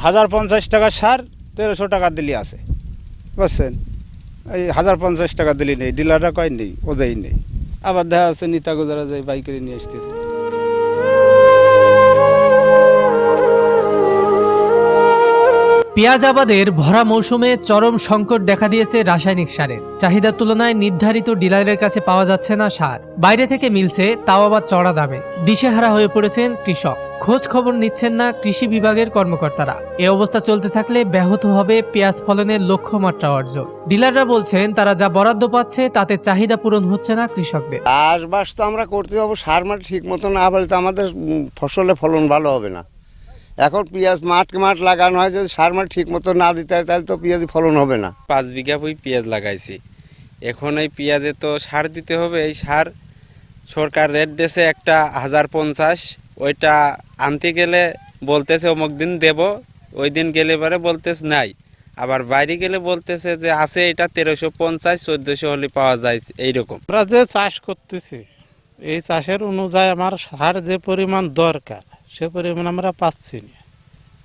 1050 টাকা সার 1300 টাকা দিলি আছে, বুঝছেন? এই 1050 টাকা দিলি নেই, ডিলাররা কয় নেই, ওজাই নেই। আবার দেখা যাচ্ছে নিতা গুজারা যায় বাইকেরে নিয়ে আসতেছে। পেঁয়াজ আবাদের ভরা মৌসুমে চরম সংকট দেখা দিয়েছে রাসায়নিক সারের। চাহিদার তুলনায় নির্ধারিত ডিলারের কাছে পাওয়া যাচ্ছে না সার, বাইরে থেকে মিলছে, তাও আবার চড়া দামে। দিশেহারা হয়ে পড়েছেন কৃষক, খোঁজ খবর নিচ্ছেন না কৃষি বিভাগের কর্মকর্তারা। এ অবস্থা চলতে থাকলে ব্যাহত হবে পেঁয়াজ ফলনের লক্ষ্যমাত্রা অর্জন। ডিলাররা বলছেন তারা যা বরাদ্দ পাচ্ছে তাতে চাহিদা পূরণ হচ্ছে না কৃষকদের। চাষবাস তো আমরা করতে যাবো, সার মাঠ ঠিক মতো না হলে তো আমাদের ফসলের ফলন ভালো হবে না। এখন পেঁয়াজ মাঠ লাগানো হয়, যদি সার মাঠ ঠিক মতো না দিতে হয় তাহলে তো পেঁয়াজ ফলন হবে না। 5 বিঘা পেঁয়াজ লাগাইছি, এখন এই পেঁয়াজে তো সার দিতে হবে। এই সার সরকার রেট দিয়েছে একটা 1050, ওইটা আনতে গেলে বলতেছে অমুক দিন দেব, ওই দিন গেলে পরে বলতেছে নাই। আবার বাইরে গেলে বলতেছে যে আছে এটা 1350, 1400 হলে পাওয়া যায় এইরকম। আমরা যে চাষ করতেছি এই চাষের অনুযায়ী আমার সার যে পরিমাণ দরকার সে পরিমাণ আমরা পাচ্ছি না,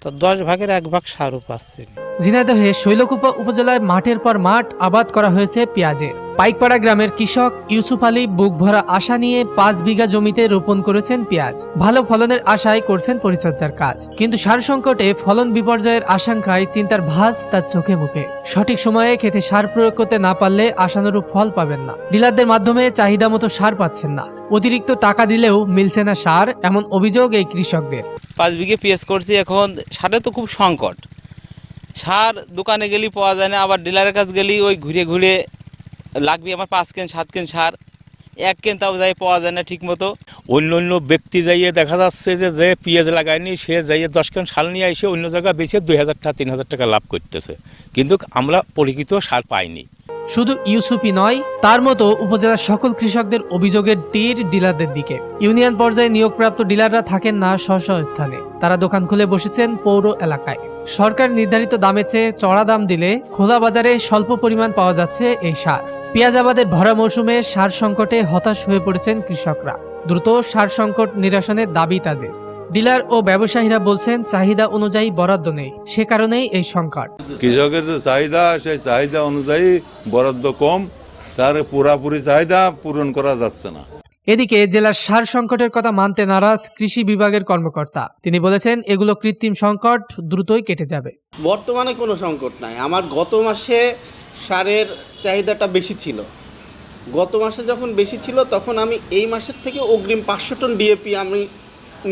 তো 10 ভাগের 1 ভাগ সারও পাচ্ছি না। ঝিনাইদহে শৈলকুপা উপজেলায় মাঠের পর মাঠ আবাদ করা হয়েছে পেঁয়াজের। পাইকপাড়া গ্রামের কৃষক ইউসুফ আলী বুক ভরা আশা নিয়ে 5 বিঘা জমিতে রোপণ করেছেন পেঁয়াজ। ভালো ফলনের আশায় করছেন পরিচর্যার কাজ, কিন্তু সার সংকটে ফলন বিপর্যয়ের আশঙ্কায় চিন্তার ভাঁজ তার চোখে মুখে। সঠিক সময়ে খেতে সার প্রয়োগ করতে না পারলে আশানুরূপ ফল পাবেন না। ডিলারদের মাধ্যমে চাহিদা মতো সার পাচ্ছেন না, অতিরিক্ত টাকা দিলেও মিলছে না সার, এমন অভিযোগ এই কৃষকদের। 5 বিঘে পেঁয়াজ করছি, এখন সারে তো খুব সংকট। সার দোকানে গেলেই পাওয়া যায় না, আবার ডিলারের কাছে গেলেই ওই ঘুরে ঘুরে লাগবে আমার 5 কেন 7 কেন সার, 1 কেন তাও যাই পাওয়া যায় না ঠিক মতো। অন্য অন্য ব্যক্তি যাইয়ে দেখা যাচ্ছে যে পেঁয়াজ লাগায়নি সে যাইয়ে 10 কেন সার নিয়ে এসে অন্য জায়গায় বেচে 2000 টাকা 3000 টাকা লাভ করতেছে, কিন্তু আমরা পরিচিত সার পাইনি। শুধু ইউসুফই নয়, তার মতো উপজেলার সকল কৃষকদের অভিযোগের তীর ডিলারদের দিকে। ইউনিয়ন পর্যায়ে নিয়োগপ্রাপ্ত ডিলাররা থাকেন না স্ব স্থানে, তারা দোকান খুলে বসেছেন পৌর এলাকায়। সরকার নির্ধারিত দামের চেয়ে চড়া দাম দিলে খোলা বাজারে স্বল্প পরিমাণ পাওয়া যাচ্ছে এই সার। পেঁয়াজ আবাদের ভরা মৌসুমে সার সংকটে হতাশ হয়ে পড়েছেন কৃষকরা। দ্রুত সার সংকট নিরসনের দাবি তাদের। ডিলার ও ব্যবসায়ীরা বলছেন চাহিদা অনুযায়ী বরাদ্দ নেই, সে কারণেই এই সংকট। কৃষকের যে চাহিদা সেই চাহিদা অনুযায়ী বরাদ্দ কম, তার পুরাপুরি চাহিদা পূরণ করা যাচ্ছে না। এদিকে জেলার সার সংকটের কথা মানতে নারাজ কৃষি বিভাগের কর্মকর্তা। তিনি বলেছেন এগুলো কৃত্রিম সংকট, দ্রুতই কেটে যাবে। বর্তমানে কোনো সংকট নাই। আমার গত মাসে সারের চাহিদাটা বেশি ছিল। গত মাসে যখন বেশি ছিল তখন আমি এই মাসের থেকে অগ্রিম 500 টন ডিএপি আমি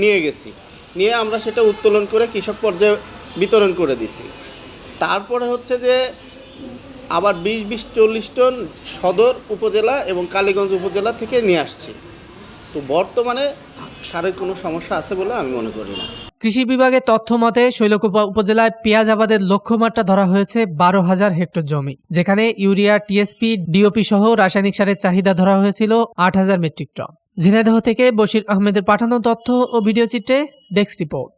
নিয়ে গেছি, নিয়ে আমরা সেটা উত্তোলন করে কৃষক পর্যায়ে বিতরণ করে দিছি। তারপরে হচ্ছে যে আবার 20-40 টন সদর উপজেলা এবং কালীগঞ্জ উপজেলা থেকে নিয়ে আসছি। তো বর্তমানে সারের কোনো সমস্যা আছে বলে আমি মনে করি না। কৃষি বিভাগের তথ্য মতে শৈলকুপা উপজেলায় পেঁয়াজ আবাদের লক্ষ্যমাত্রা ধরা হয়েছে 12,000 হেক্টর জমি, যেখানে ইউরিয়া, টিএসপি, ডিওপি সহ রাসায়নিক সারের চাহিদা ধরা হয়েছিল 8,000 মেট্রিক টন। ঝিনাইদহ থেকে বশির আহমেদের পাঠানো তথ্য ও ভিডিও চিত্রে ডেস্ক রিপোর্ট।